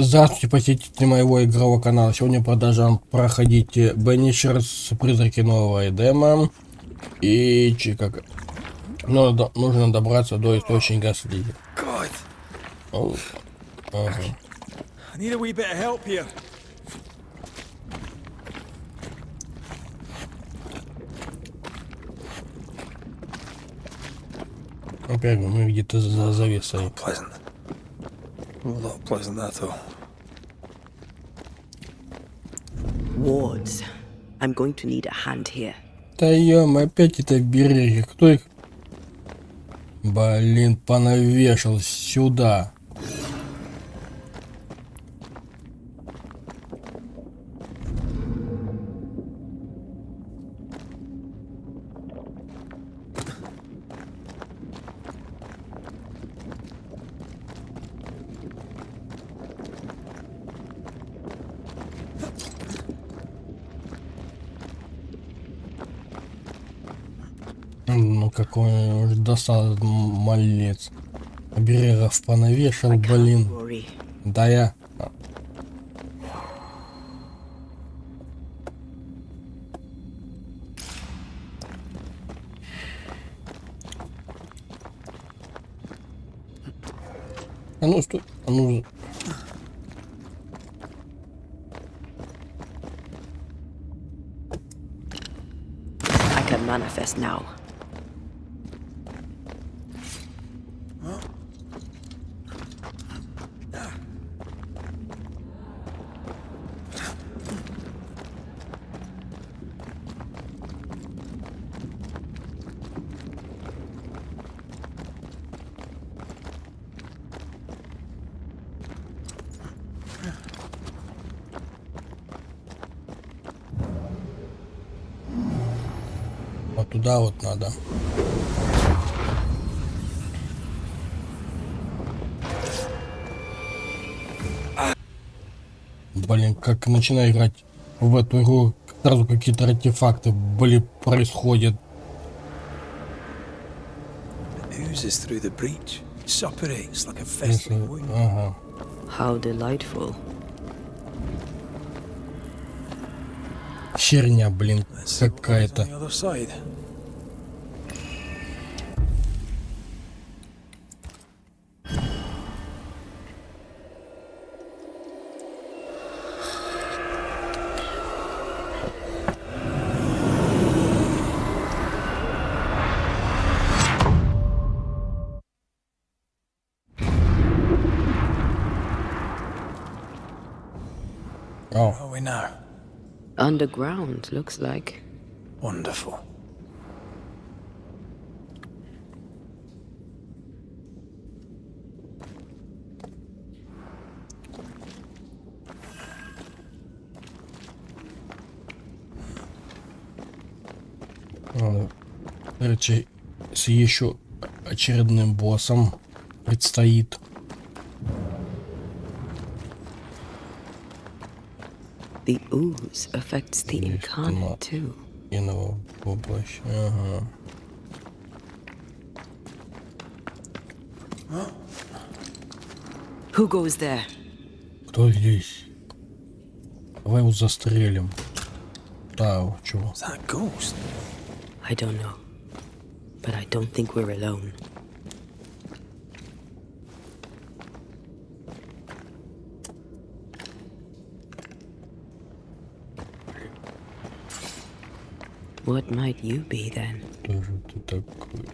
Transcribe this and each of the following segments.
Здравствуйте, посетители моего игрового канала. Сегодня продолжаем проходить Banishers, призраки Нового Эдема. И как нужно добраться до источника слизи. Ага. Опять мы где-то за завесой. Wards. I'm going to need a hand here. Да опять это береги. Кто их? Блин, понавешал сюда. Ну какой уж достал малец. Берегов понавешал, блин. Да я. А ну стой, а ну. I can manifest now. Вот туда вот надо. Блин, как начинаю играть в эту игру, сразу какие-то артефакты, блин, происходят. Ага. How delightful. Херня, блин, какая-то. Where are we now? Underground, looks like. Wonderful. Короче, с еще очередным боссом предстоит. The ooze affects the incarnate too. Иного воплощ. Ага. Who goes there? Кто здесь? Давай его застрелим. Да, чего? Is that a ghost? I don't know. But I don't think we're alone. What might you be then? Кто же ты такой?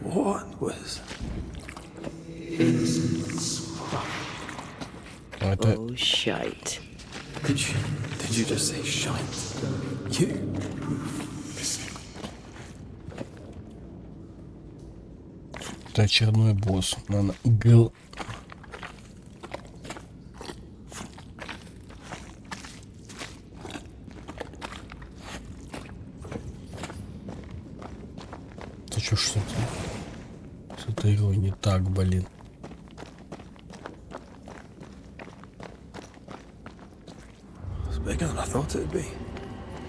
What was? Это Oh, shite. Did you just say shite? You? это очередной босс. Надо Ты чё ж с этой игрой не так, блин? It's bigger than I thought it'd be.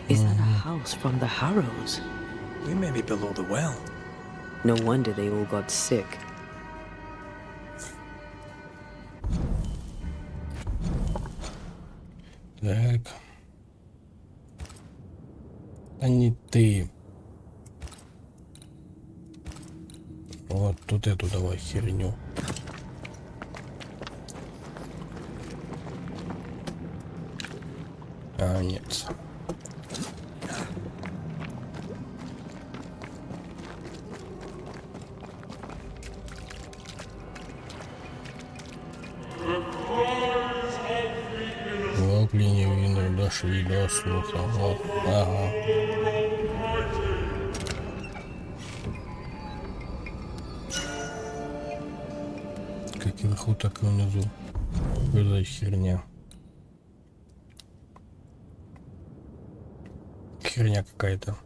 Is that a house from the Harrows? We may be below the well. No wonder they all got sick. Так. А не ты. Вот тут эту давай херню. А, нет. Вот ленивые дошли до слуха. Вот. Ага. Как и вверху, так и внизу. Что за херня? Херня какая-то.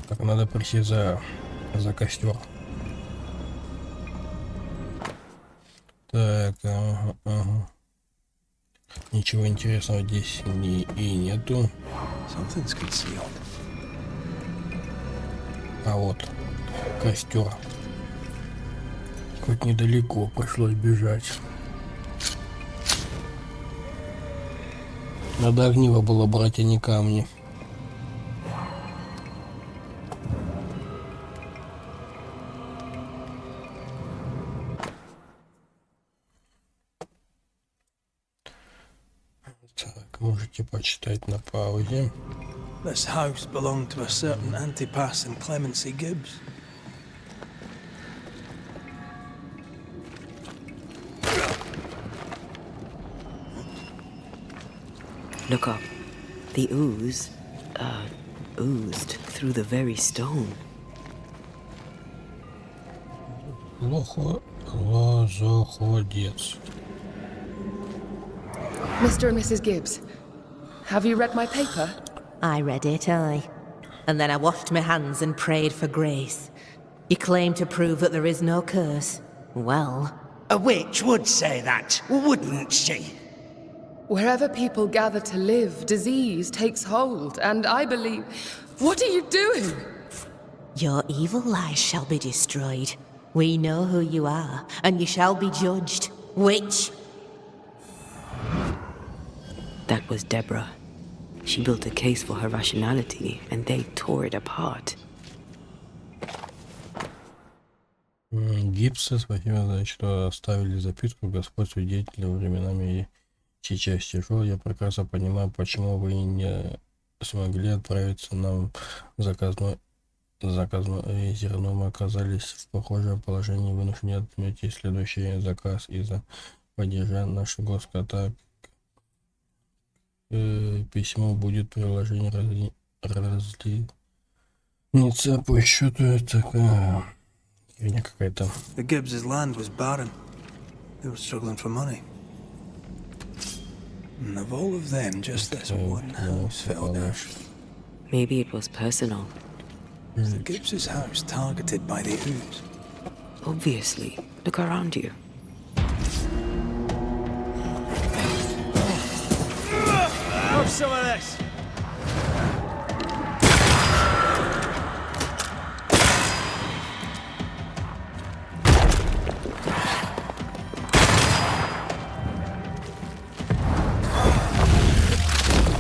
Так, надо присесть за костер. Так, ага. Ничего интересного здесь и нету. А вот костер. Хоть недалеко пришлось бежать. Надо огниво было брать, а не камни. Так, можете почитать на паузе. This house belonged to a certain Antipas and Clemency Gibbs. Look up. The ooze, oozed through the very stone. Лозоходец. Mr. and Mrs. Gibbs, have you read my paper? I read it, aye. And then I washed my hands and prayed for grace. You claim to prove that there is no curse. Well, A witch would say that, wouldn't she? Wherever people gather to live, disease takes hold, and I believe... What are you doing? your evil lies shall be destroyed. We know who you are, and you shall be judged. Witch! That was Deborah. She built a case for her rationality, and they tore it apart. Гипсы, спасибо за что оставили записку. Господь свидетель временами сейчас тяжело. Я прекрасно понимаю, почему вы не смогли отправиться нам заказное зерно. Мы оказались в похожем положении, вынуждены отметить следующий заказ из-за падежа нашего скота. Письмо будет приложение разлиться по счету. Такая херня какая-то. The Gibbs' land was barren. They were struggling for money. And of all of them, just this one house fell down. Maybe it was personal. Was the Gibbs' house targeted by the ooze? Obviously. Look around you. Have some of this!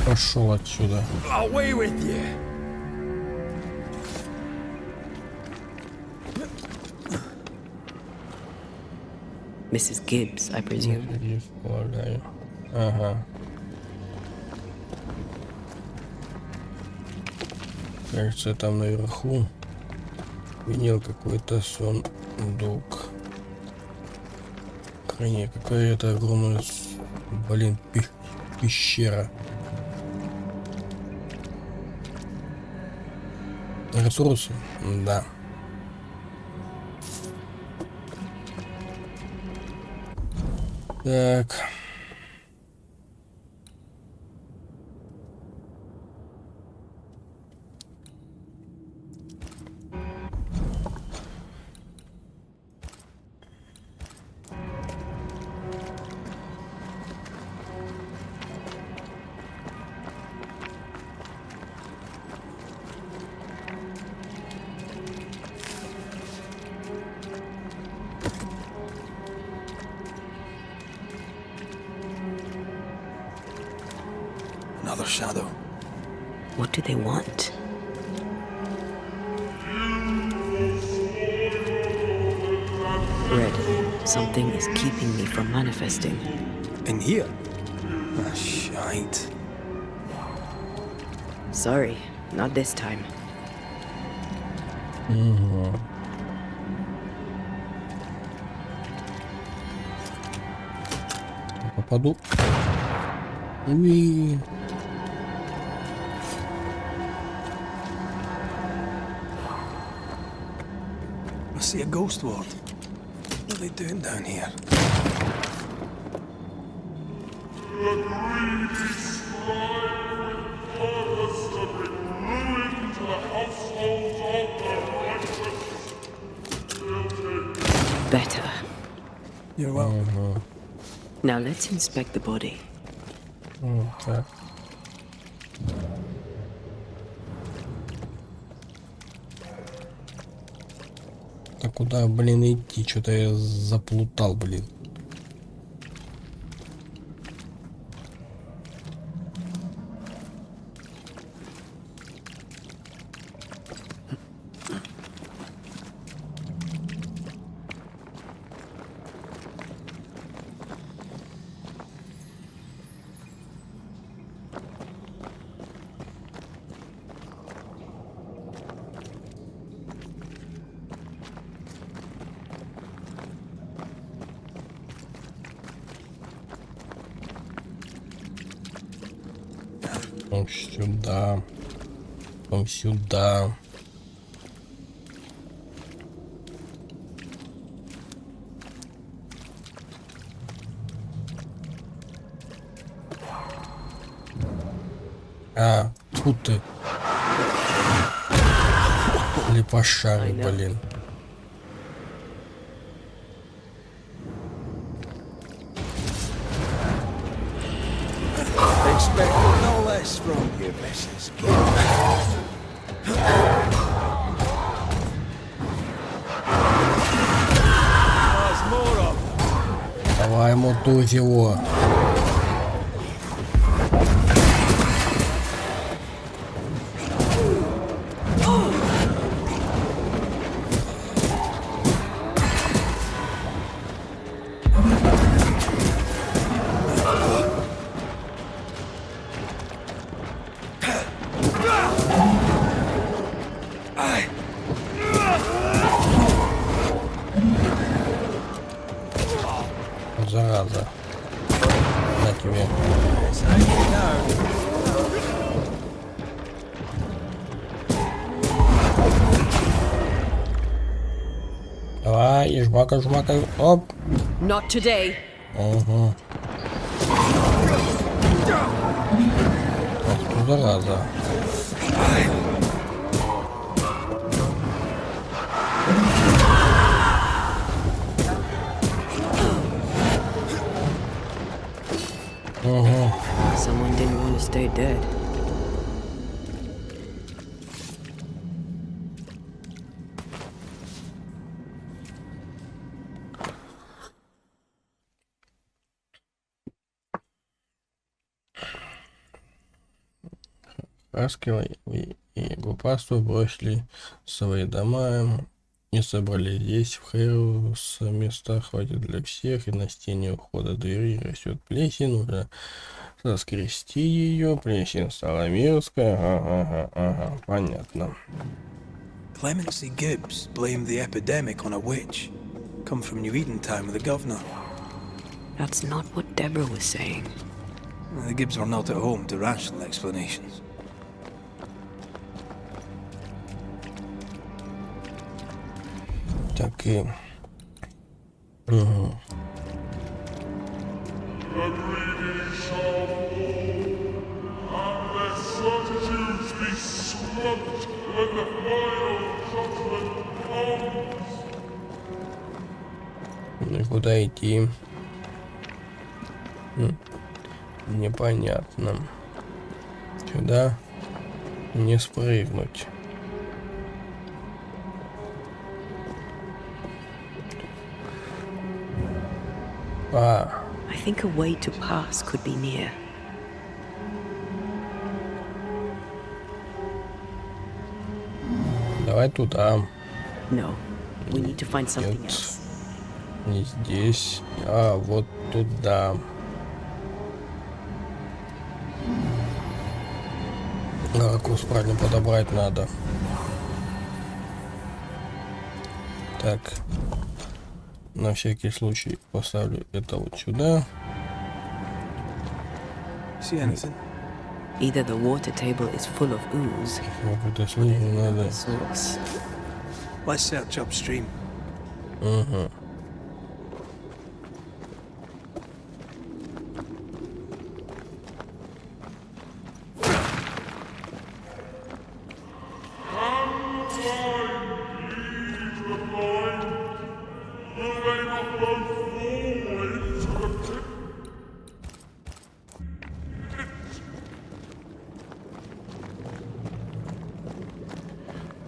Пошел отсюда. Away with you! Mrs. Gibbs, I presume. Полагаю. Ага. Кажется, там наверху видел какой-то сундук. Охренеть, какая-то огромная, блин, пещера. Ресурсы? Да. Так. Another shadow. What do they want? Red, something is keeping me from manifesting. In here? Ah, shite. Sorry, not this time. Попаду. Уи. I see a ghost ward. What are they doing down here? Better. You're welcome. Now let's inspect the body. Так. Так куда, блин, идти? Что-то я заплутал, блин. Он сюда. Он сюда. А, тут ты. Лепошарик, блин. Expect no less from you, Mrs. There's more of them. Давай мотуть его. Зараза. На тебе. Давай, жмакай, жмакай. Оп. Not today. Угу. Ах ты, зараза. Угу. Someone didn't want to stay dead. Раскила и гупаство бросили свои дома и собрались здесь, в Хэрус. Места хватит для всех, и на стене ухода двери растет плесень. Нужно соскрести ее. Плесень стала мерзкая. Ага, понятно. Clemency Gibbs blamed the epidemic on a witch. Come from New Eden Town with the governor. That's not what Deborah was saying. The Gibbs were not at home to rational explanations. Так и... Угу. Ну и куда идти? Непонятно. Сюда не спрыгнуть. I think a way to pass could be near. Давай туда. No, we need to find something Нет, else. не здесь, а вот туда. Ракурс правильно подобрать надо. Так, на всякий случай поставлю это вот сюда. See anything? Either the water table is full of ooze, Вот это слизь не надо. source. Let's search upstream. Угу.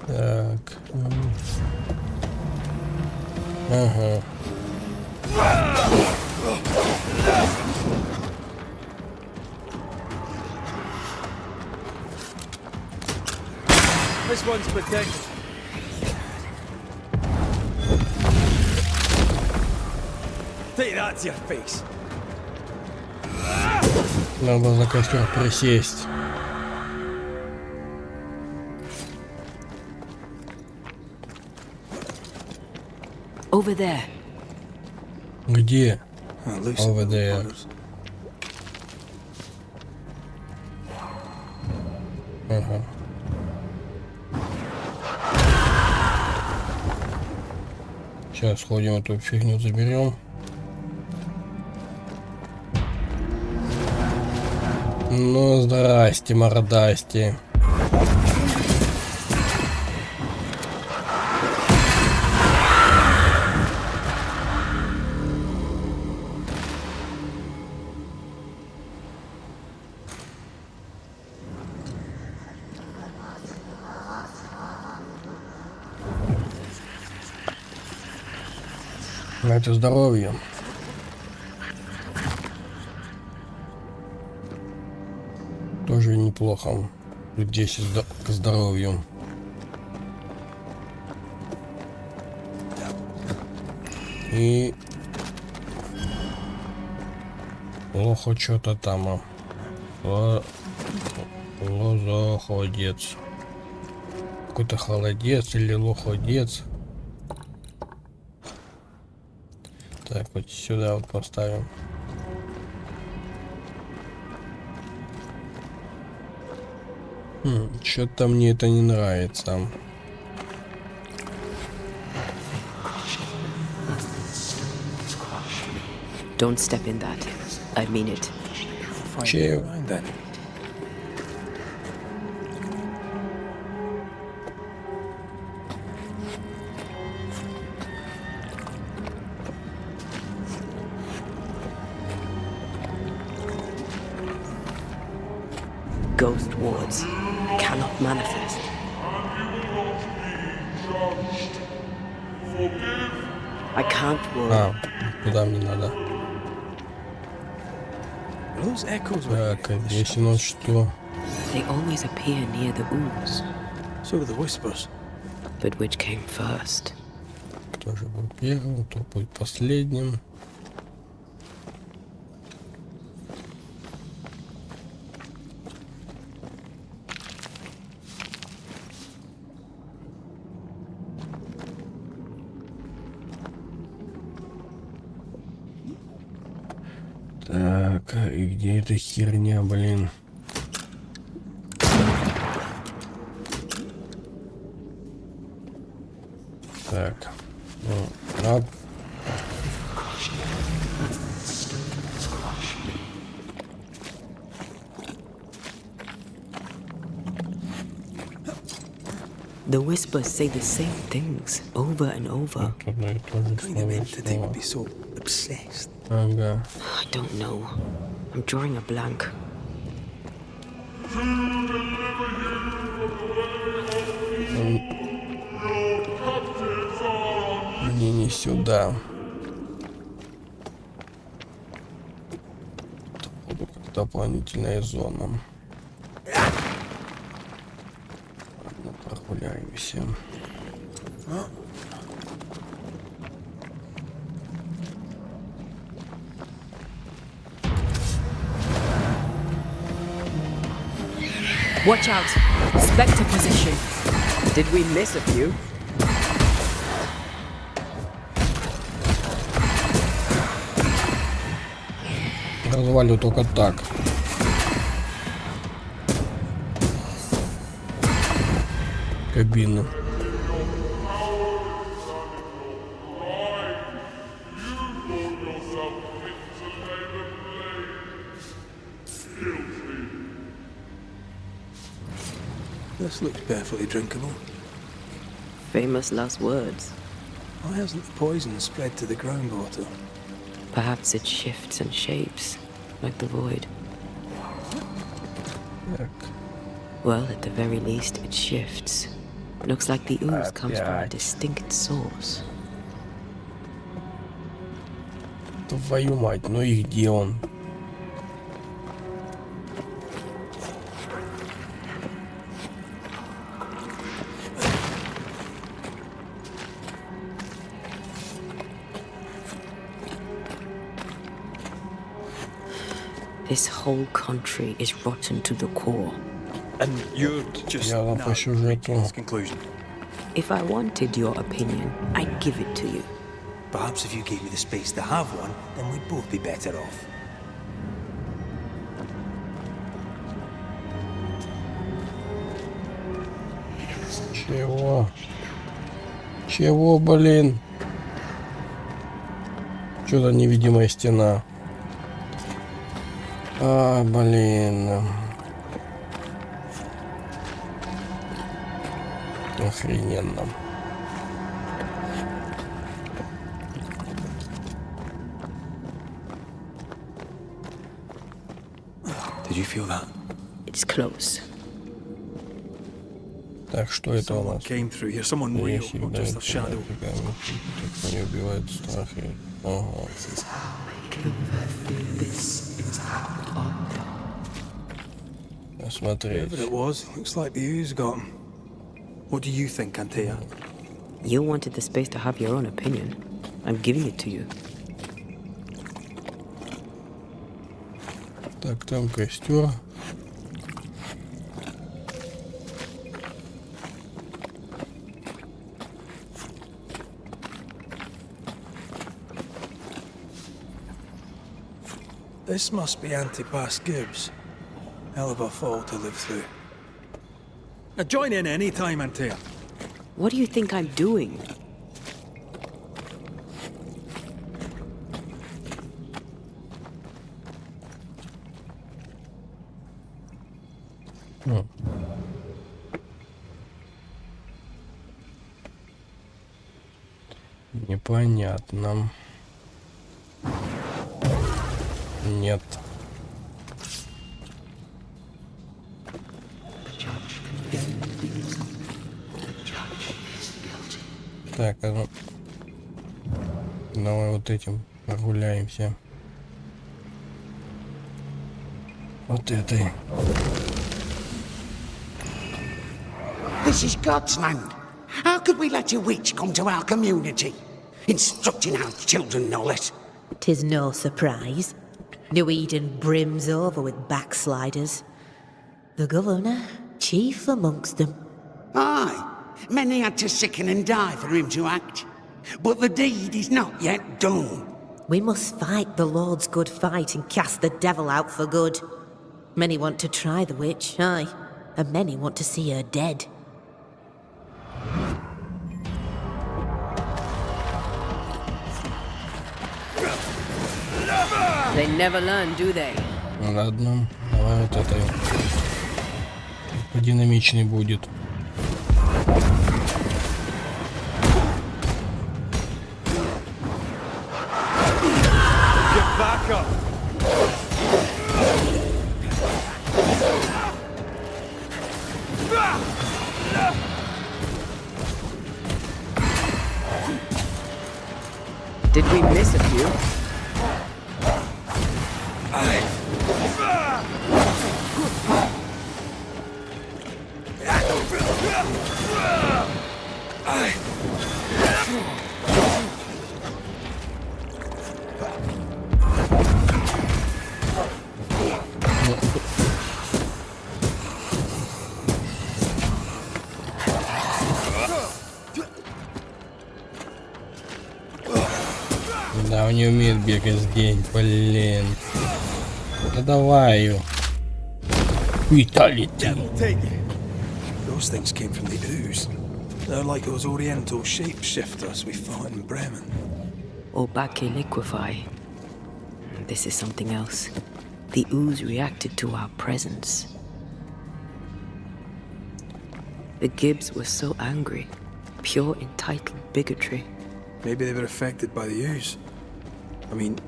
Так. Ага. This one's protected. Take that to your face. Надо за костер присесть. Over there. Где? Loose Over there. Ага. Сейчас сходим, эту фигню заберем. Ну, здрасте, мордасти. Это здоровье. Тоже неплохо. 10 к здоровью. И плохо что-то там. Лозоходец. Какой-то холодец или лоходец. Так, вот сюда вот поставим. Что-то мне это не нравится. Don't step in that. I mean it. Find Che- it around then. Ghost wards cannot manifest. I can't ward. А, куда мне надо? Those echoes were Так, а здесь у нас что? They always appear near the ooze. so were the whispers. But which came first? Кто же был первым, кто будет последним? Так, и где эта херня, блин? Так, ну, оп. The whispers say the same things over and over. Тут одно и то же Kind of meant that they слово. would be so obsessed. Ага. I don't know. I'm drawing a blank. Мне не сюда. Это будет как дополнительная зона. Ладно, проходим прогуляемся. Watch out! Spectre position. Did we miss a few? Развалю только так. Кабину. This looks perfectly drinkable. Famous last words. Why hasn't the poison spread to the groundwater? Perhaps it shifts and shapes, like the void. Так. Well, at the very least, it shifts. Looks like the ooze comes from a distinct source. Твою мать, ну и где он? This whole country is rotten to the core. And you're just Я по сюжету. this conclusion. If I wanted your opinion, I'd give it to you. Perhaps if you gave me the space to have one, then we'd both be better off. Чего? Чего, блин? Что-то невидимая стена. А, блин. Охрененно. Did you feel that? It's close. Так, что это у нас? Came through here, someone real, Если not just a shadow. так не убивает страхи. Ага. Посмотреть. Whatever it was, looks like the ooze got him. What do you think, Антея? You wanted the space to have your own opinion. I'm giving it to you. Так, там костер. This must be Antipas Gibbs. Hell of a fall to live through. Now join in any time, Antея. What do you think I'm doing? Непонятно. Нет. Так, а ну... Давай вот этим прогуляемся. Вот этой. This is God's land. How could we let a witch come to our community? Instructing our children, no less. 'Tis no surprise. New Eden brims over with backsliders. The governor, chief amongst them. Aye, many had to sicken and die for him to act. But the deed is not yet done. We must fight the Lord's good fight and cast the devil out for good. Many want to try the witch, aye, and many want to see her dead. They never learn, do they? Ладно, давай вот этой. Подинамичный будет. Get back up! Did we miss a few? Да, он не умеет бегать здесь, блин. Да давай ее. Виталити. Those things came from the ooze. They're like those oriental shapeshifters we fought in Bremen. Or Bacche liquefy. This is something else. The ooze reacted to our presence. The Gibbs were so angry. Pure entitled bigotry. Maybe they were affected by the ooze. I mean,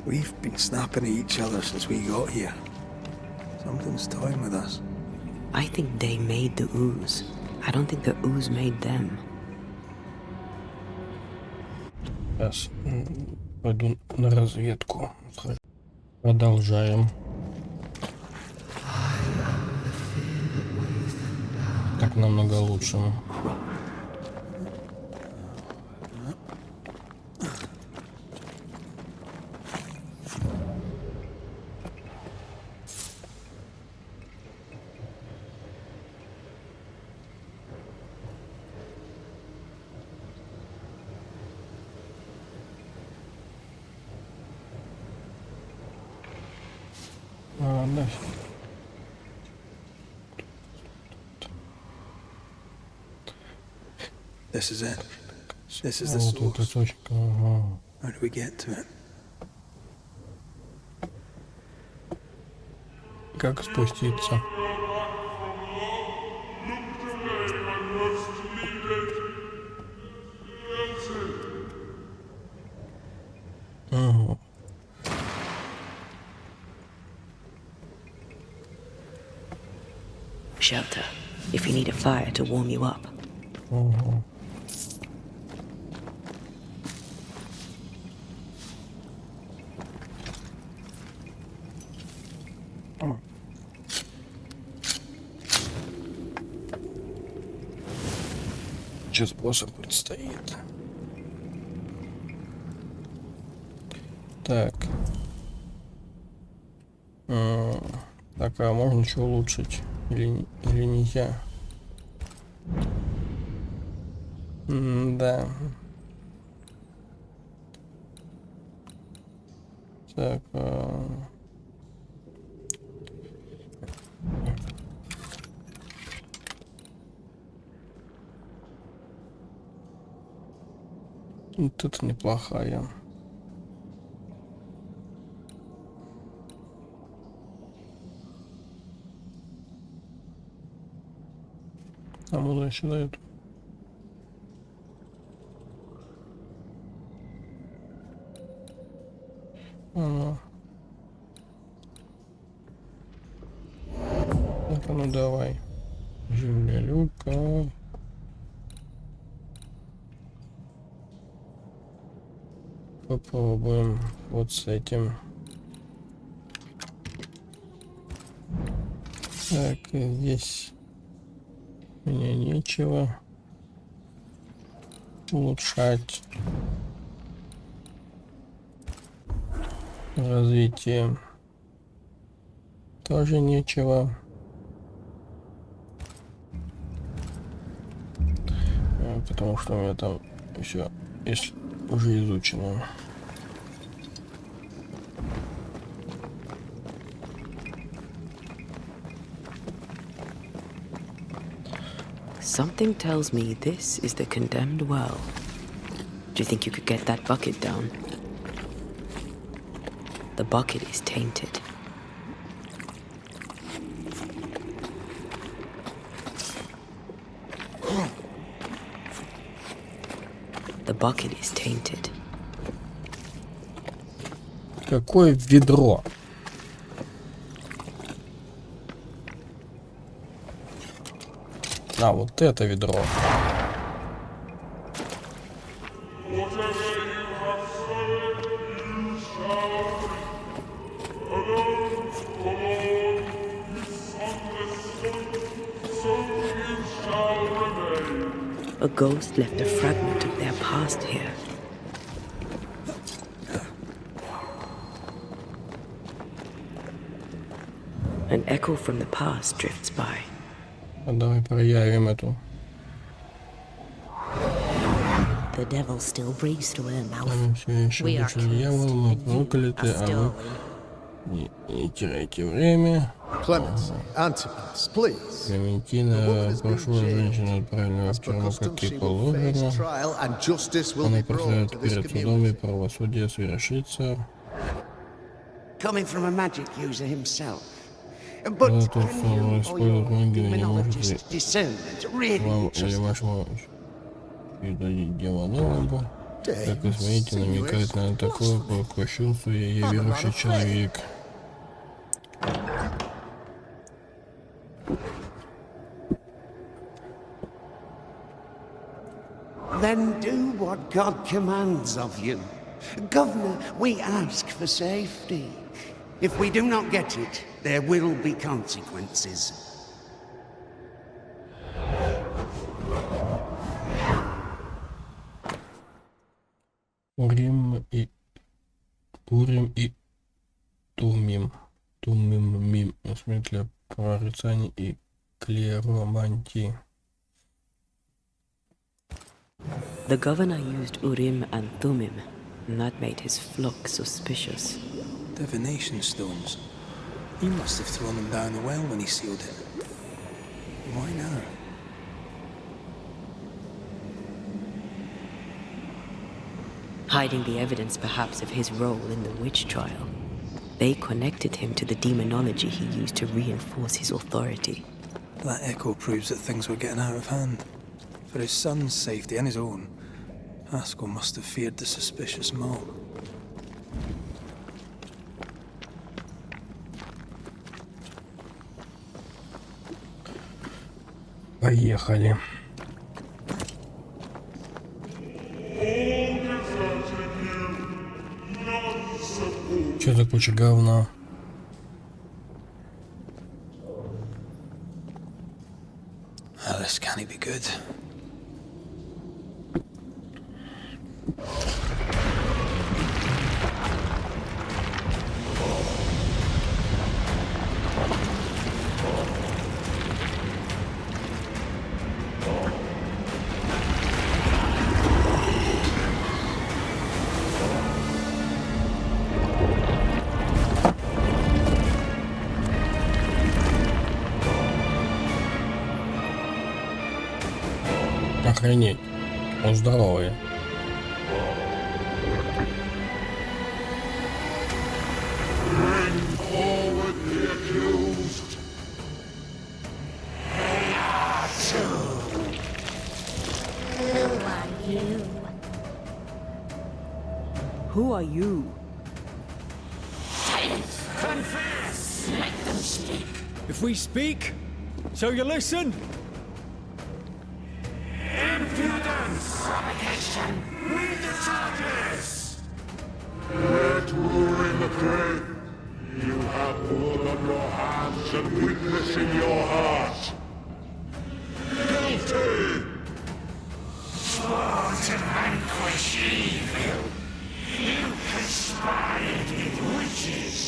we've been snapping at each other since we got here. Something's toying with us. I think they made the ooze. I don't think the ooze made them. Сейчас пойду на разведку. Продолжаем. Так намного лучше. Да. This is it. This is the Вот эта source. точка. Ага. How do we get to it? Как спуститься? Ага. Shelter, if you need a fire to warm you up. Ага. Сейчас босса предстоит. Так. Так, а можно что улучшить? Или нельзя? Да. Так. Вот это неплохая. А можно сюда эту. Ага. Так, ну давай. Земля люка. Попробуем вот с этим. Так, здесь у меня нечего улучшать. Развитие тоже нечего. Потому что у меня там все уже изучено. Something tells me this is the condemned well. Do you think you could get that bucket down? The bucket is tainted. The bucket is tainted. Какое ведро? А, вот это ведро. So you shall A ghost left a fragment of their past here. An echo from the past drifts by. А давай проявим эту. The devil still breathes through her mouth. Там все еще We are души дьявола, мы cursed, and you прокляты, are а stolen. вы не теряйте время. Clemency, Antipas, please. Клементина, прошу женщину отправленную в тюрьму, как и положено. Она проследует перед судом, и правосудие свершится. Coming from a magic user himself. Когда But тот, кто использует магию, не может ли discernment really вам trust или вашему демонологу, как вы смеете намекать на такое кощунство, я верующий человек. Then do what God commands of you. Governor, we ask for safety. If we do not get it, there will be consequences. Урим и Тумим. Тумим. В смысле прорицаний и клеромантии. The governor used Urim and Thummim, and that made his flock suspicious. Divination stones. He must have thrown them down the well when he sealed it. Why now? Hiding the evidence perhaps of his role in the witch trial. They connected him to the demonology he used to reinforce his authority. That echo proves that things were getting out of hand. For his son's safety and his own, Haskell must have feared the suspicious mob. Поехали. Что за куча говна? Oh, this can't be good. Охренеть. Он здоровый. Who are you? Confess! Let them speak! If we speak, so you listen? Impudence! Provocation! Read the charges! Let ruin the grave. You have blood on your hands and weakness in your heart. Guilty! Sworn to vanquish evil! You conspired with witches!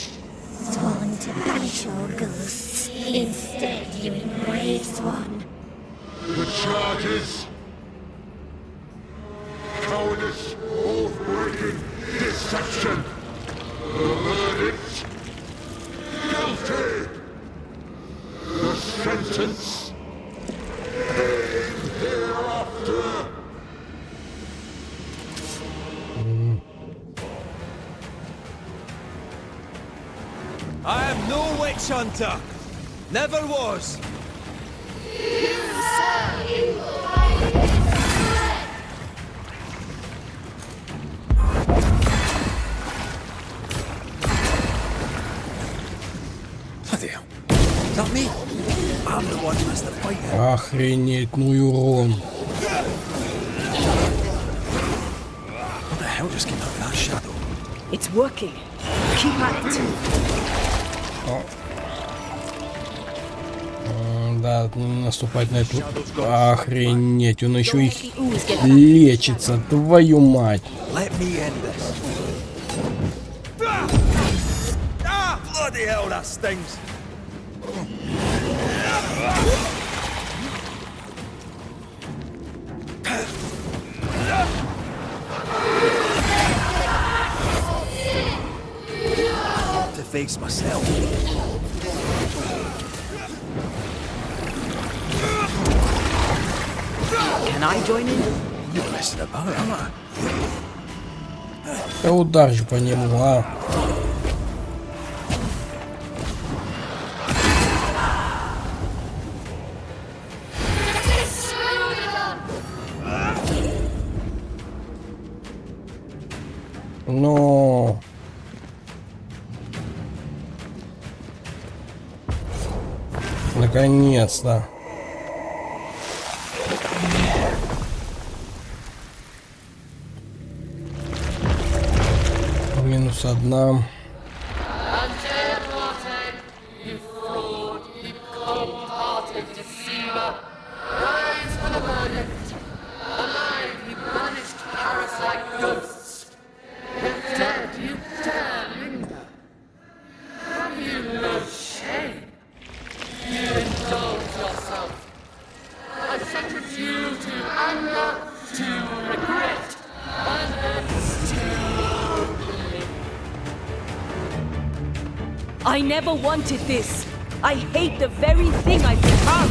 Sworn to banish all ghosts. Instead, you embraced one. The charges. Cowardice, oath-breaking, deception. The verdict. Guilty. The sentence. Pain hereafter. I am no witch hunter. Never was. Bloody hell. Is that me? I'm the one who has to fight him. Охренеть, ну и урон. What the hell just came out of that shadow? It's working. Keep at it. Да, наступать на эту... Охренеть, он еще их лечится, твою мать. Face myself. Can I join in? You're messing about, am I? Да удар же по нему, а. Но... Наконец-то. Минус одна. Антея Дуарте, you fraud, you cold-hearted deceiver. Rise for the verdict. Alive, you banished Paris like ghosts. If dead, you dare linger. Have you no shame? You indulge yourself. I sentence you to anger, to regret, and then I never wanted this. I hate the very thing I've become.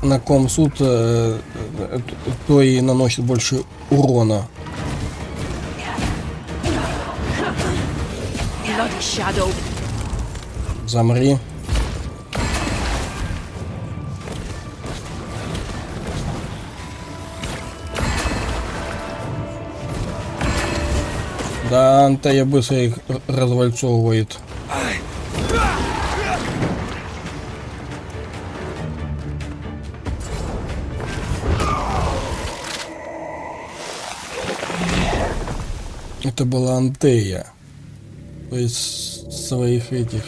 На ком суд, то и наносит больше урона. Замри. Да, Антея быстро их развальцовывает. Это была Антея. То есть своих этих.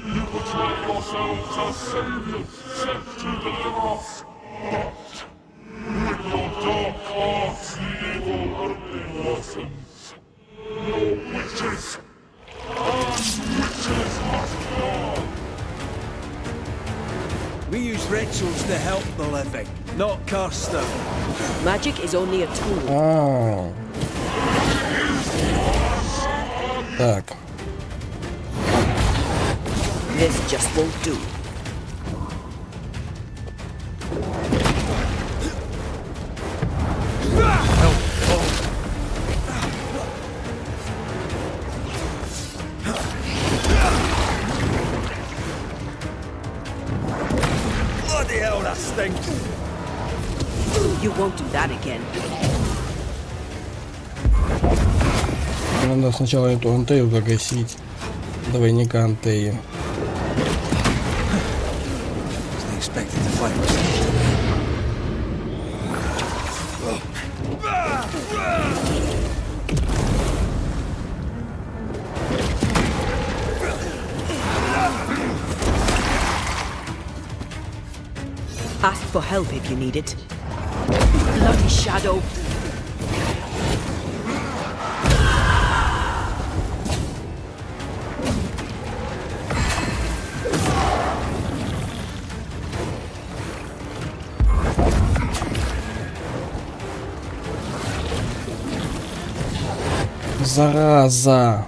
You portray yourselves as saviors sent to deliver us, but with your dark hearts the evil only worsens. You're witches, and witches must burn. We use rituals to help the living, not curse them. Magic is only a tool. Так. This just won't do. Bloody hell, that stinks! You won't do that again. Надо сначала эту Антею загасить. Двойника Антеи. Ask for help if you need it. Bloody shadow. Зараза.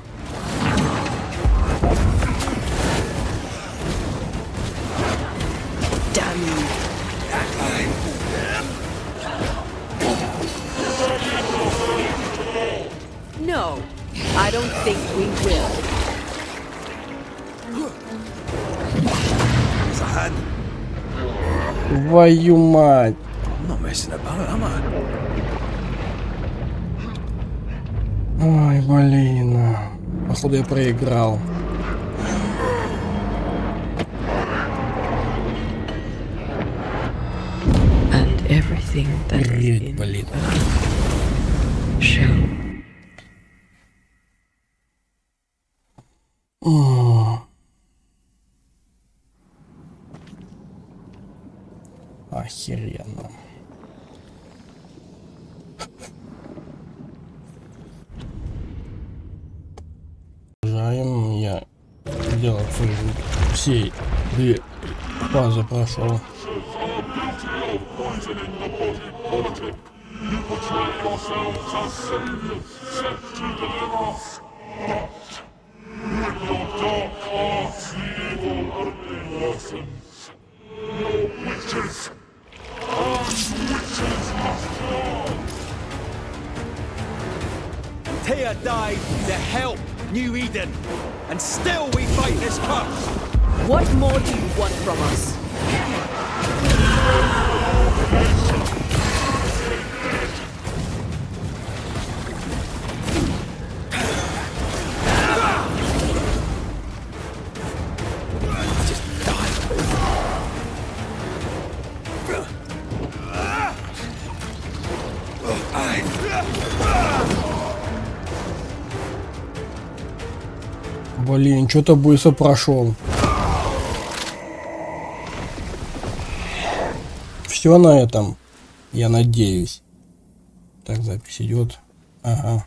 No, I don't think we will. There's a hand. Твою мать. I'm not messing about, am I? Ой, блин. Походу я проиграл. everything that was in блин. shall. Охеренно. Я делал все две фазы прошел. Tia died to help New Eden, and still we fight this curse. What more do you want from us? Блин, что-то быстро прошел. Все на этом, я надеюсь. Так, запись идет. Ага.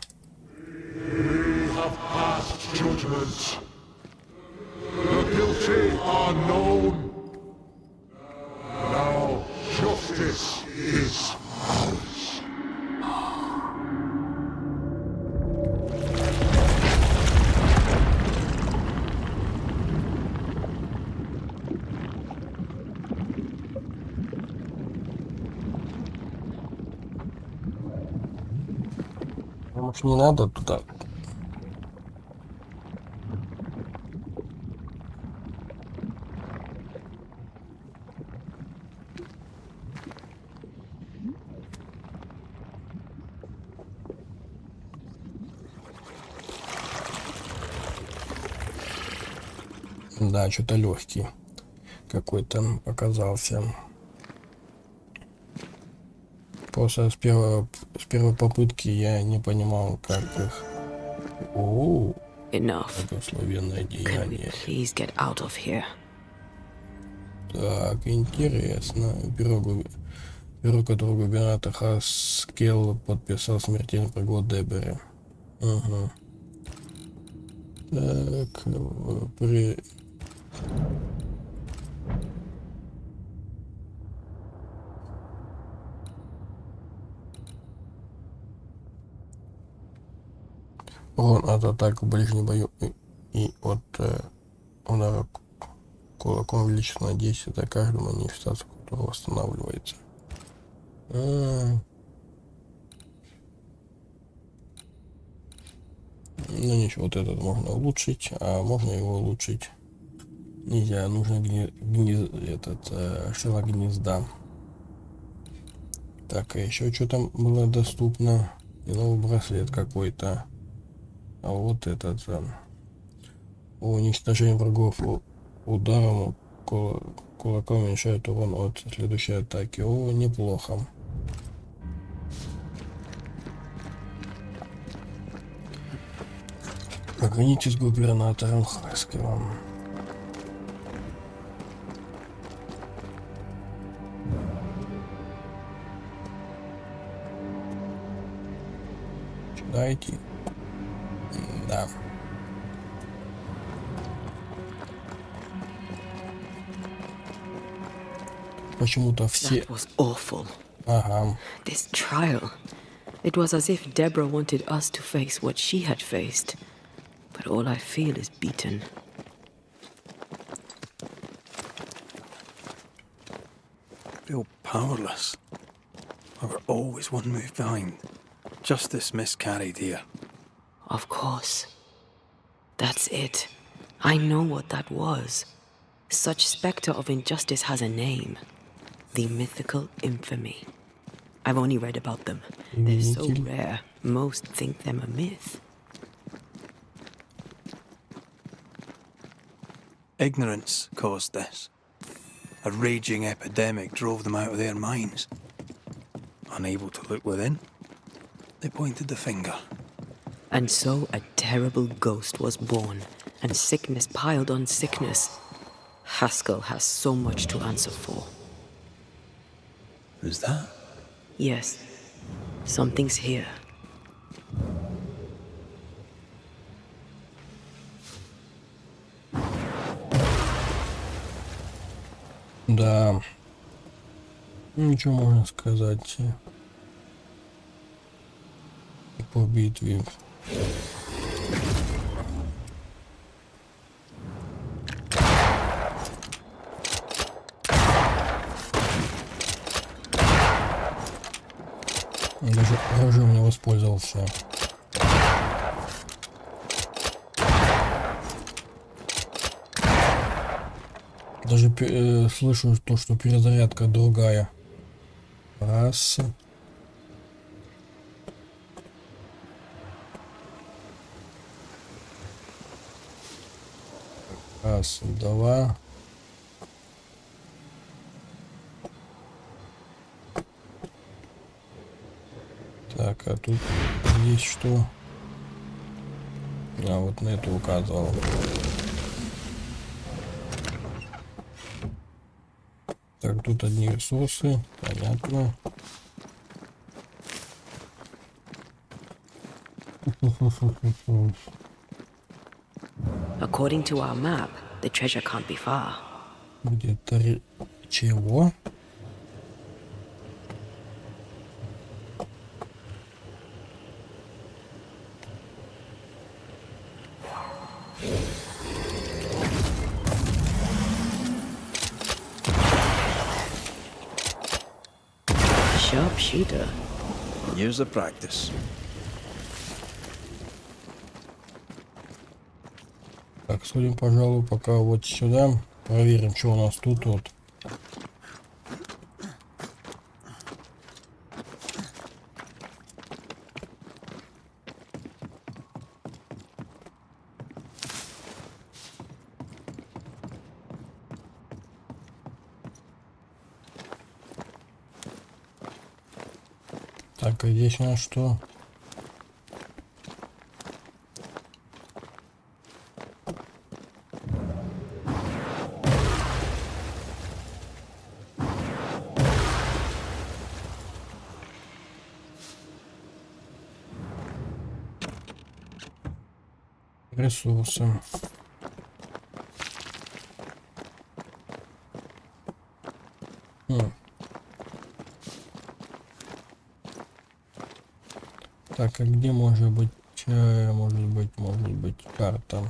Может, не надо туда? Да, что-то легкий какой-то оказался. Просто с первой попытки я не понимал, как их. О, благословенное деяние. Так, интересно. Бюро, которое губернатор Хаскел подписал смертельный приговор Дебери. Угу. Так, он от атак в ближнем бою и от удара кулаком увеличено на 10 за каждую манифестацию, которая восстанавливается. Ну ничего, вот этот можно улучшить, а можно его улучшить нельзя, нужно шелок гнезда. Так, а еще что там было доступно? И новый браслет какой-то. А вот этот уничтожение врагов ударом кулаком уменьшает урон от следующей атаки. О, неплохо. Погоните с губернатором Хаскелом. Сюда идти? Да. Почему-то все... That was awful. Ага. This trial. It was as if Deborah wanted us to face what she had faced. But all I feel is beaten. I feel powerless. I were always one move behind. Justice miscarried here. Of course. That's it. I know what that was. Such spectre of injustice has a name. The mythical infamy. I've only read about them. They're so rare, most think them a myth. Ignorance caused this. A raging epidemic drove them out of their minds. unable to look within, they pointed the finger. And so a terrible ghost was born, and sickness piled on sickness. Haskell has so much to answer for. Who's that? Yes, something's here. Да. Ничего можно сказать по битве. Даже оружием не воспользовался. Даже слышу то, что перезарядка другая. Раз. Раз, два. Так, а тут есть что? А вот на это указывал. Так, тут одни ресурсы, понятно. According to our map, the treasure can't be far. Где-то чего? Sharpshooter. Years of practice. Так, сходим, пожалуй, пока вот сюда. Проверим, что у нас тут вот. Так, а здесь у нас что? Ресурсы. Так, а где может быть карта?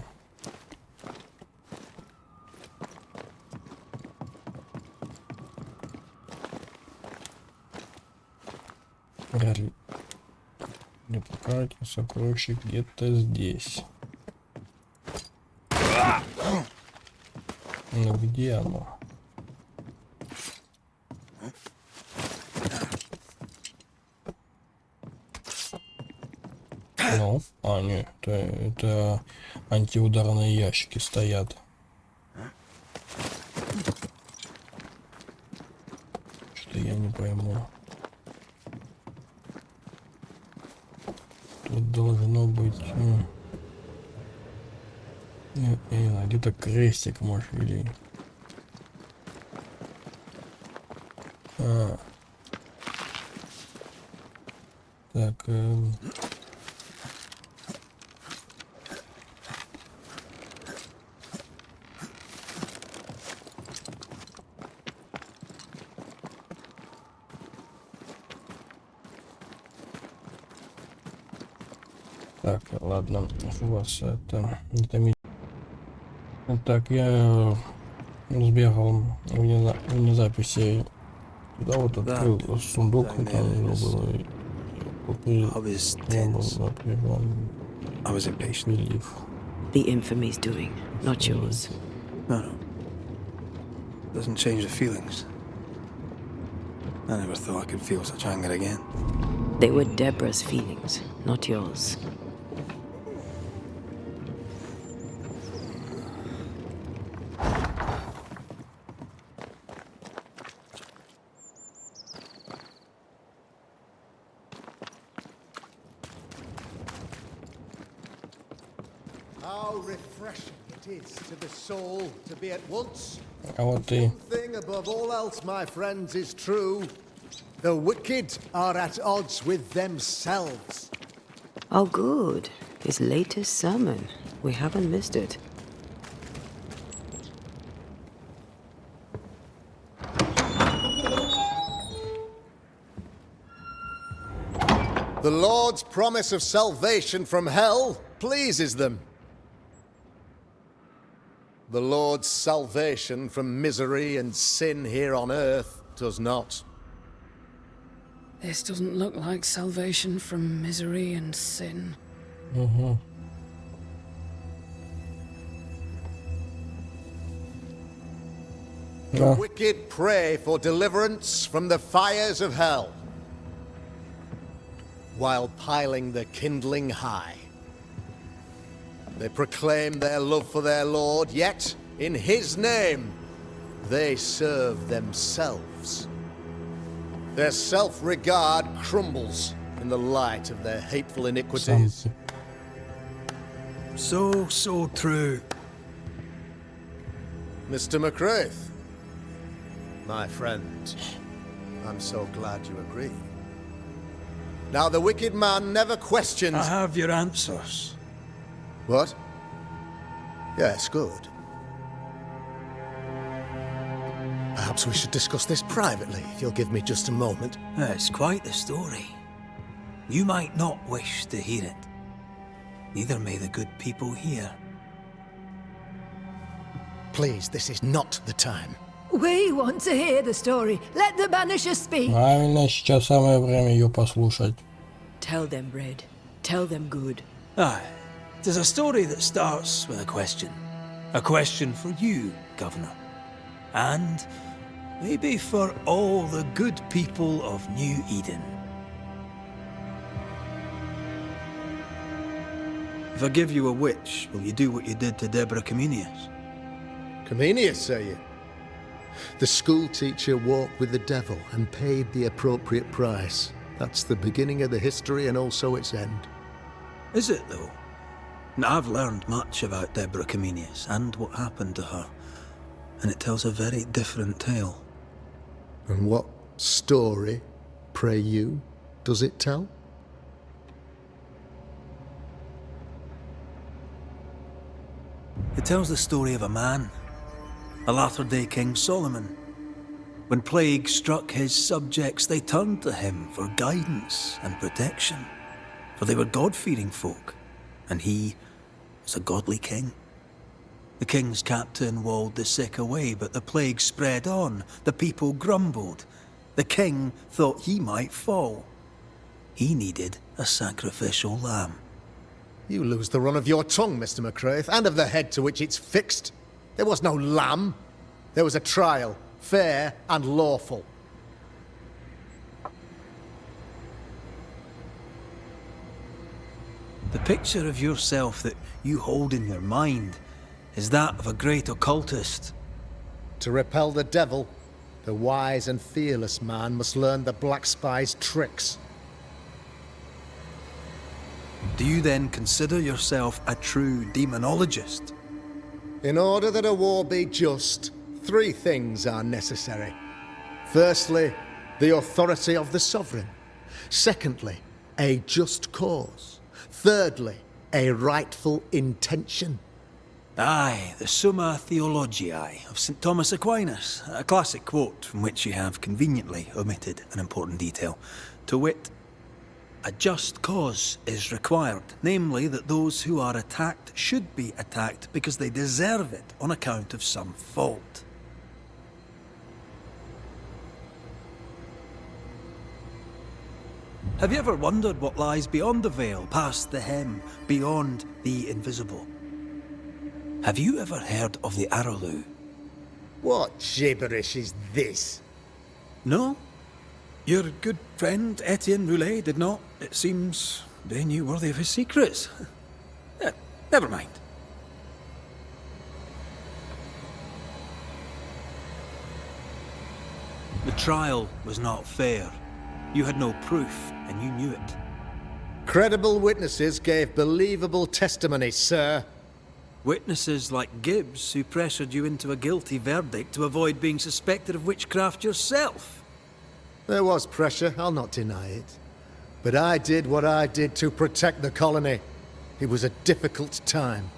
Вряд ли. Не по карте, сокровище где-то здесь. Ну где оно? Ну, нет, это антиударные ящики стоят. Что я не пойму. Тут должно быть где-то крестик, может, или так, так, ладно, у вас это так, я сбегал вне записи туда, вот открыл сундук, там было I was impatient. The infamy's doing, not yours. No. Doesn't change the feelings. I never thought I could feel such anger again. They were Deborah's feelings, not yours. How refreshing it is to the soul to be at once. А вот и One thing above all else, my friends, is true. The wicked are at odds with themselves. Oh, good. His latest sermon. We haven't missed it. The Lord's promise of salvation from hell pleases them. The Lord's salvation from misery and sin here on earth does not. This doesn't look like salvation from misery and sin. The wicked pray for deliverance from the fires of hell, while piling the kindling high. They proclaim their love for their Lord, yet, in His name, they serve themselves. Their self-regard crumbles in the light of their hateful iniquities. So true. Mr. McCraith, my friend, I'm so glad you agree. Now, the wicked man never questions... I have your answers. What? Yes, good. Perhaps we should discuss this privately, if you'll give me just a moment. It's quite the story. You might not wish to hear it. Neither may the good people hear. Please, this is not the time. We want to hear the story. Let the Banishers speak. правильно, сейчас самое время ее послушать. Tell them, Red. Tell them good. Aye. It is a story that starts with a question. A question for you, Governor. And maybe for all the good people of New Eden. If I give you a witch, will you do what you did to Deborah Comenius? Comenius, say you? The school teacher walked with the devil and paid the appropriate price. That's the beginning of the history and also its end. Is it, though? Now, I've learned much about Deborah Comenius and what happened to her, and it tells a very different tale. And what story, pray you, does it tell? It tells the story of a man, a latter-day King Solomon. When plague struck his subjects, they turned to him for guidance and protection, for they were God-fearing folk, and he was a godly king. The king's captain walled the sick away, but the plague spread on. The people grumbled. The king thought he might fall. He needed a sacrificial lamb. You lose the run of your tongue, Mr. McCraith, and of the head to which it's fixed. There was no lamb. There was a trial, fair and lawful. The picture of yourself that you hold in your mind is that of a great occultist. To repel the devil, the wise and fearless man must learn the black spy's tricks. Do you then consider yourself a true demonologist? In order that a war be just, 3 things are necessary. Firstly, the authority of the sovereign. Secondly, a just cause. Thirdly, a rightful intention. Aye, the Summa Theologiae of St. Thomas Aquinas, a classic quote from which you have conveniently omitted an important detail. To wit, a just cause is required, namely that those who are attacked should be attacked because they deserve it on account of some fault. Have you ever wondered what lies beyond the veil, past the hem, beyond the invisible? Have you ever heard of the Arrowloo? What gibberish is this? No? Your good friend Etienne Roulet did not. It seems they knew worthy of his secrets. Never mind. The trial was not fair. You had no proof, and you knew it. Credible witnesses gave believable testimony, sir. Witnesses like Gibbs, who pressured you into a guilty verdict to avoid being suspected of witchcraft yourself. There was pressure, I'll not deny it. But I did what I did to protect the colony. It was a difficult time.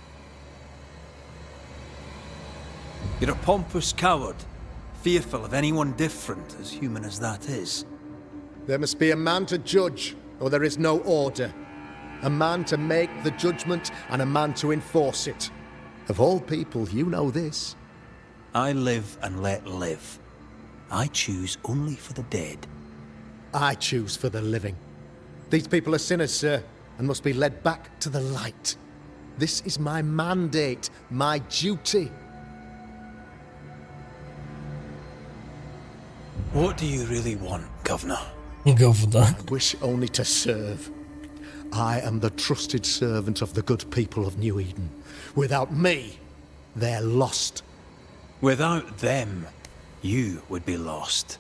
You're a pompous coward, fearful of anyone different, as human as that is. There must be a man to judge, or there is no order. A man to make the judgment, and a man to enforce it. Of all people, you know this. I live and let live. I choose only for the dead. I choose for the living. These people are sinners, sir, and must be led back to the light. This is my mandate, my duty. What do you really want, Governor? Говно. I wish only to serve. I am the trusted servant of the good people of New Eden. Without me, they're lost. Without them, you would be lost.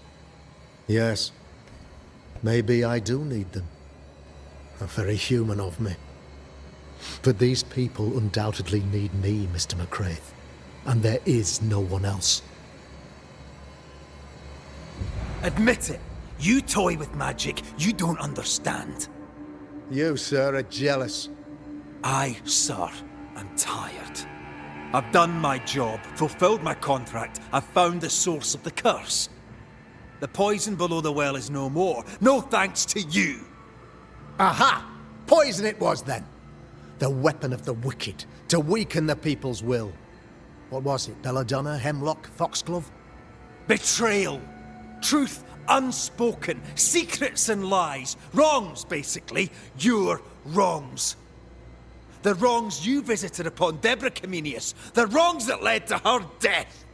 Yes. Maybe I do need them. How very human of me. But these people undoubtedly need me, Mr. McCraith. And there is no one else. Admit it. You toy with magic you don't understand. You, sir, are jealous. I, sir, am tired. I've done my job, fulfilled my contract, I've found the source of the curse. The poison below the well is no more, no thanks to you. Aha! Poison it was then. The weapon of the wicked, to weaken the people's will. What was it, belladonna, hemlock, foxglove? Betrayal. Truth unspoken, secrets and lies. Wrongs, basically. Your wrongs. The wrongs you visited upon Deborah Comenius. The wrongs that led to her death.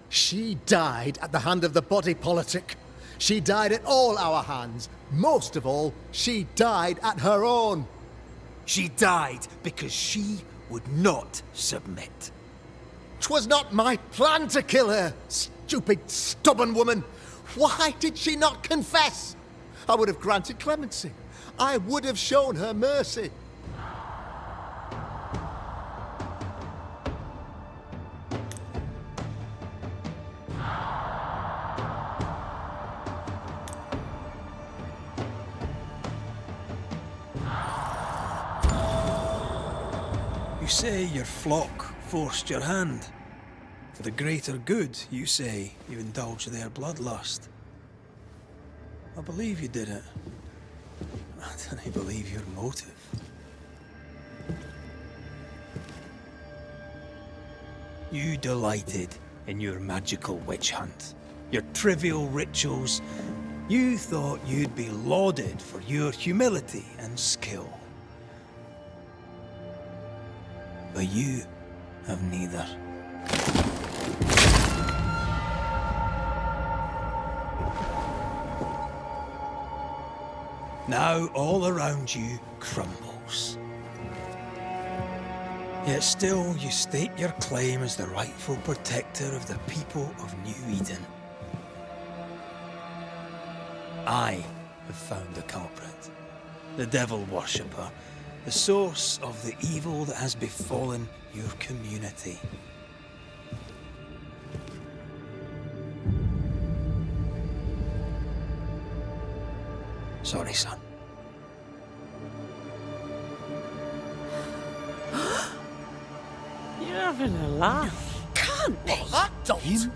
She died at the hand of the body politic. She died at all our hands. Most of all, she died at her own. She died because she would not submit. 'Twas not my plan to kill her, stupid, stubborn woman. Why did she not confess? I would have granted clemency. I would have shown her mercy. You say your flock forced your hand. For the greater good, you say you indulged their bloodlust. I believe you did it. I don't believe your motive. You delighted in your magical witch hunt, your trivial rituals. You thought you'd be lauded for your humility and skill. But you have neither. Now all around you crumbles. Yet still you state your claim as the rightful protector of the people of New Eden. I have found the culprit, the devil worshipper, the source of the evil that has befallen your community. Sorry, son. You're having a laugh. Can't be. Adult?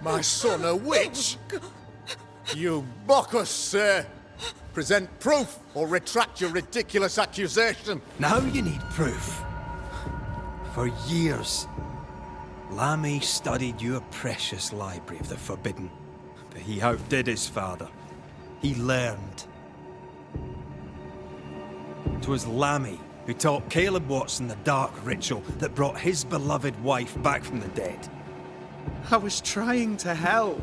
My son a witch? You mock us, sir. Present proof or retract your ridiculous accusation. Now you need proof. For years, Lammy studied your precious library of the forbidden, but he outdid his father. He learned. 'Twas Lammy who taught Caleb Watson the dark ritual that brought his beloved wife back from the dead. I was trying to help.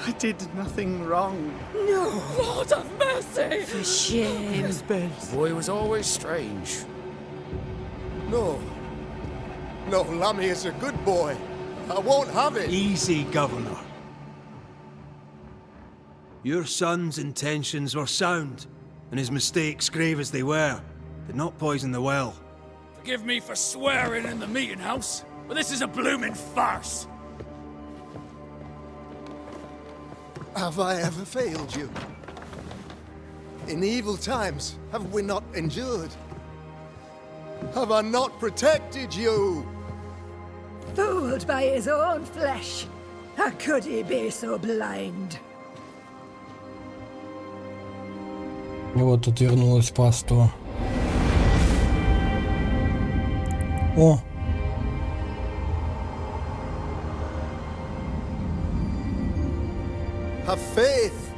I did nothing wrong. No, Lord of mercy! For shame. The boy was always strange. No. No, Lammy is a good boy. I won't have it. Easy, Governor. Your son's intentions were sound, and his mistakes, grave as they were, Did not poison the well. Forgive me for swearing in the meeting house, but this is a blooming farce. Have I ever failed you? In evil times, have we not endured? Have I not protected you? Fooled by his own flesh. How could he be so blind? И вот тут вернулось паство. О! Have faith.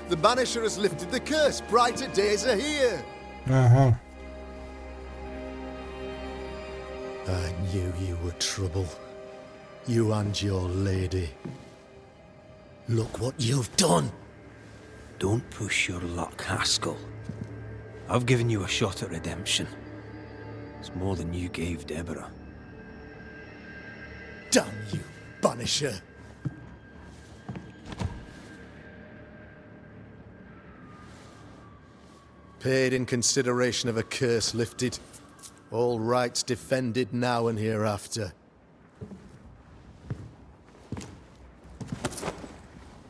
The Banisher has lifted the curse. Brighter days are here. Ага. I knew you were trouble. You and your lady. Look what you've done. Don't push your luck, Haskell. I've given you a shot at redemption. It's more than you gave Deborah. Damn you, Banisher. Paid in consideration of a curse lifted. All rights defended now and hereafter.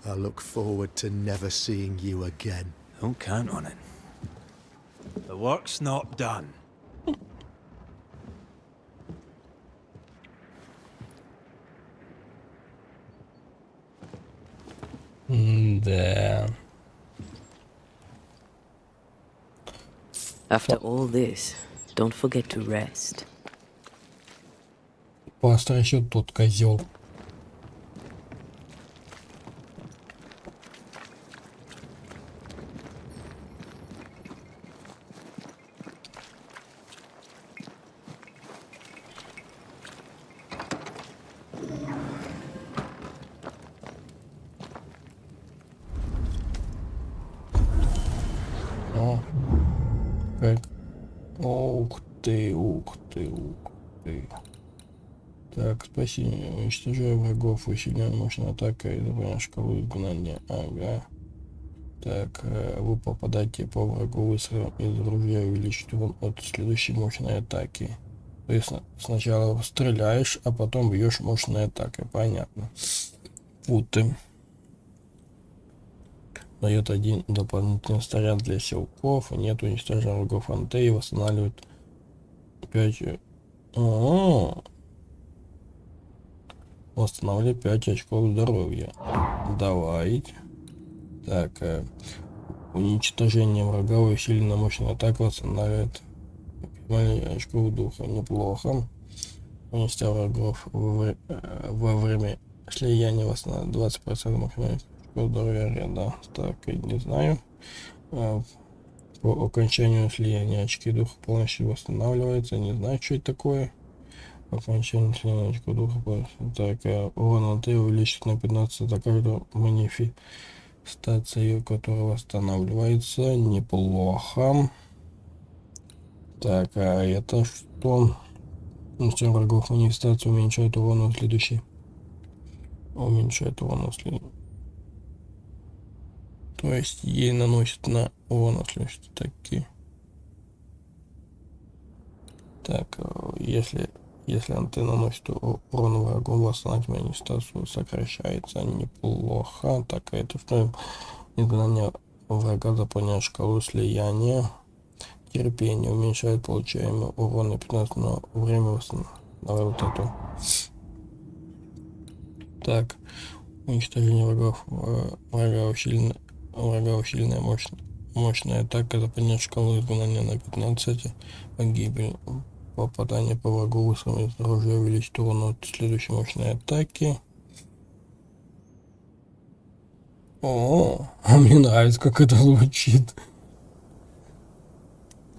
I look forward to never seeing you again. Don't count on it. The work's not done. Да. After all this, don't forget to rest. Пастор еще тот козел. О, как. Ух ты, ух ты, ух ты. Так, спасение. Уничтожая врагов, усиливаем мощной атакой, добавляем шкалу изгнания. Ага. Так, вы попадаете по врагу выстрелом из ружья, увеличить урон от следующей мощной атаки. То есть сначала стреляешь, а потом бьешь мощной атакой. Понятно. Путы. Дает один дополнительный снаряд для силков. Нет, уничтожения врагов Антеи, восстанавливает 5. Восстанавливает 5 очков здоровья. Давай. Так, уничтожение врага, усиленная мощная атака, восстанавливает очков духа. Неплохо. Уничтожение врагов во время слияния восстанавливает 20% максимальных здоровья Реда. Так, не знаю. По окончанию слияния очки духа полностью восстанавливается. Не знаю, что это такое. По окончанию слияния очков духа. Так, урон Антея увеличит на 15 за каждую манифестацию, которая восстанавливается. Неплохо. Так, а это что? Уничтожение врагов манифестацию уменьшает урон на следующий. Уменьшает урон на следующий. То есть ей наносит на урон следующие такие. Так, если Антея наносит урон врагу, восстанавливать манифестацию сокращается. Неплохо. Так, это что? Изгнание врага заполняет шкалу слияния. Терпение уменьшает получаемый урон на 15 на время восстановления. Давай вот эту. Так, уничтожение врагов. Врага усиленная мощная атака, заполняет шкалу изгнания на 15. Погибель. Попадание по врагу выстрелом из оружия увеличит урон от следующей мощной атаки. О, мне нравится, как это звучит.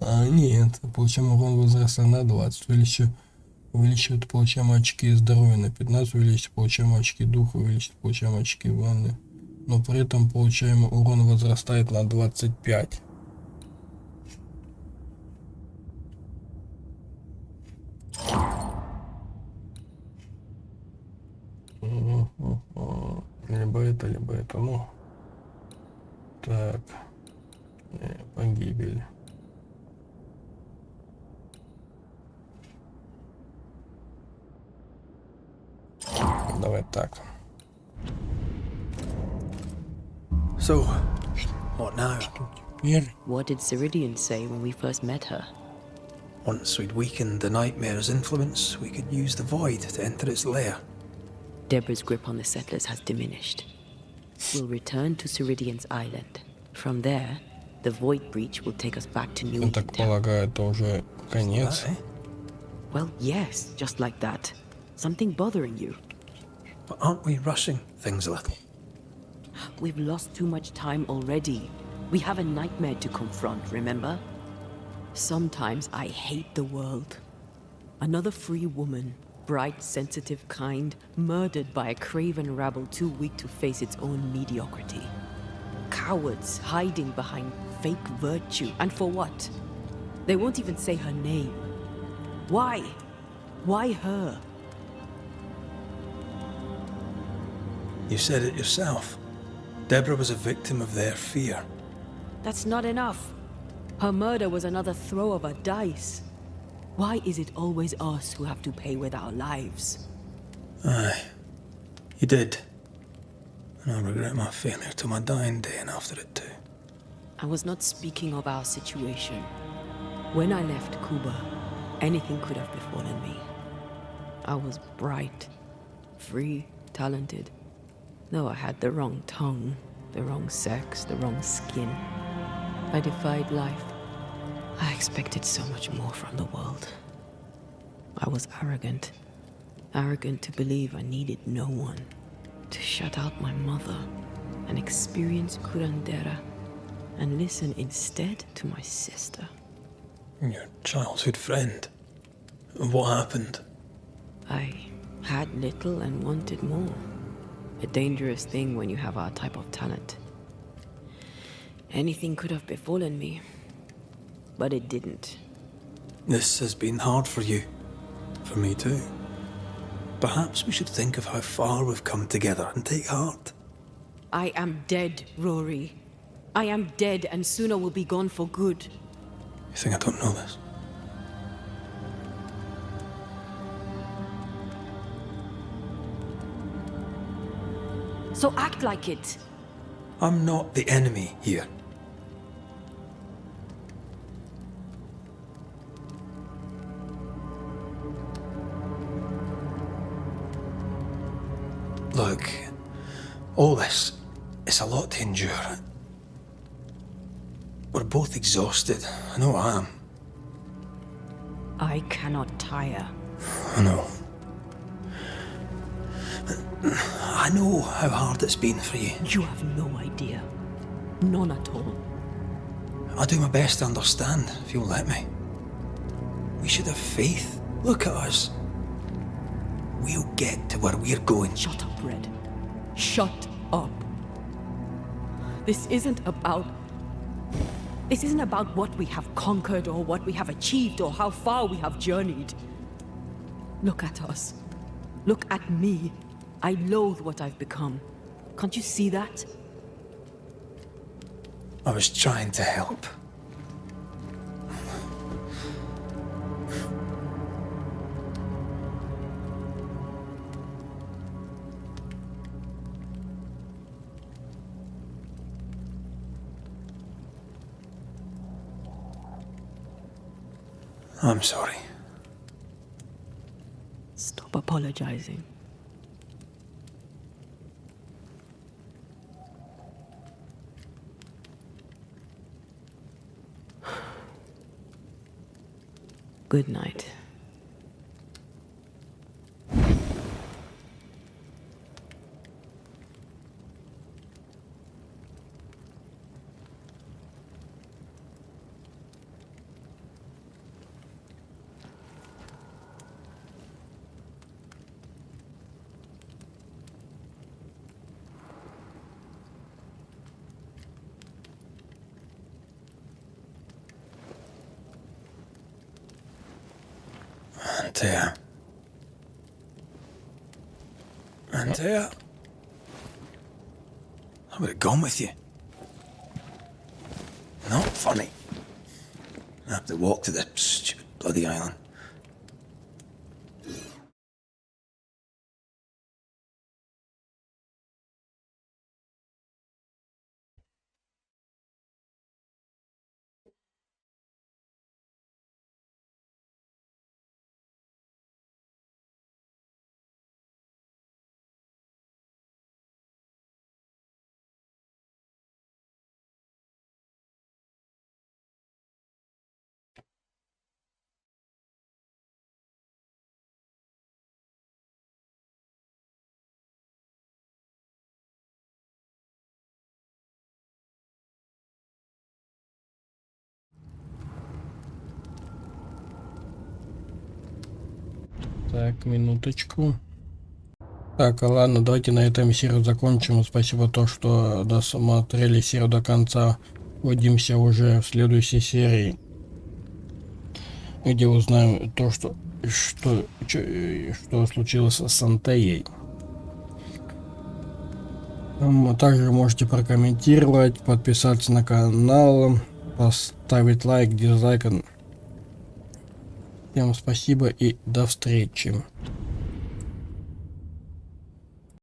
А нет, получаем урон возраста на 20. Увеличивает получаемые очки здоровья на 15. Увеличить получаемые очки духа. Увеличить получаемые очки ванны. Но при этом получаемый урон возрастает на 25. Либо это, ну. Так. Погибель. Давай так. So, what now? Теперь What did Ceridian say when we first met her? Once we'd weakened the nightmare's influence, we could use the void to enter its lair. Deborah's grip on the settlers has diminished. We'll return to Ceridian's island. From there, the void breach will take us back to New я так Eden. полагаю, это уже конец. That, eh? Well, yes, just like that. Something bothering you. But aren't we rushing things a little? We've lost too much time already. We have a nightmare to confront, remember? Sometimes I hate the world. Another free woman, bright, sensitive, kind, murdered by a craven rabble too weak to face its own mediocrity. Cowards hiding behind fake virtue. And for what? They won't even say her name. Why? Why her? You said it yourself. Deborah was a victim of their fear. That's not enough. Her murder was another throw of a dice. Why is it always us who have to pay with our lives? Aye. You did. And I'll regret my failure to my dying day and after it too. I was not speaking of our situation. When I left Cuba, anything could have befallen me. I was bright, free, talented. Though I had the wrong tongue, the wrong sex, the wrong skin. I defied life. I expected so much more from the world. I was arrogant. Arrogant to believe I needed no one. To shut out my mother and experience curandera and listen instead to my sister. Your childhood friend. What happened? I had little and wanted more. A dangerous thing when you have our type of talent. Anything could have befallen me, but it didn't. This has been hard for you. For me too. Perhaps we should think of how far we've come together and take heart. I am dead, Rory. I am dead, and sooner will be gone for good. You think I don't know this? So act like it. I'm not the enemy here. Look, all this, it's a lot to endure. We're both exhausted. I know I am. I cannot tire. I know. I know how hard it's been for you. You have no idea. None at all. I'll do my best to understand, if you'll let me. We should have faith. Look at us. We'll get to where we're going. Shut up, Red. Shut up. This isn't about what we have conquered or what we have achieved or how far we have journeyed. Look at us. Look at me. I loathe what I've become. Can't you see that? I was trying to help. I'm sorry. Stop apologizing. Good night. Антея. Антеya. I would have gone with you. Not funny. I have to walk to the stupid bloody island. Так, минуточку. Так, ладно, давайте на этом серию закончим. Спасибо то, что досмотрели серию до конца. Увидимся уже в следующей серии, где узнаем то, что случилось с Антеей. Также можете прокомментировать, подписаться на канал, поставить лайк, дизлайк. Всем спасибо и до встречи.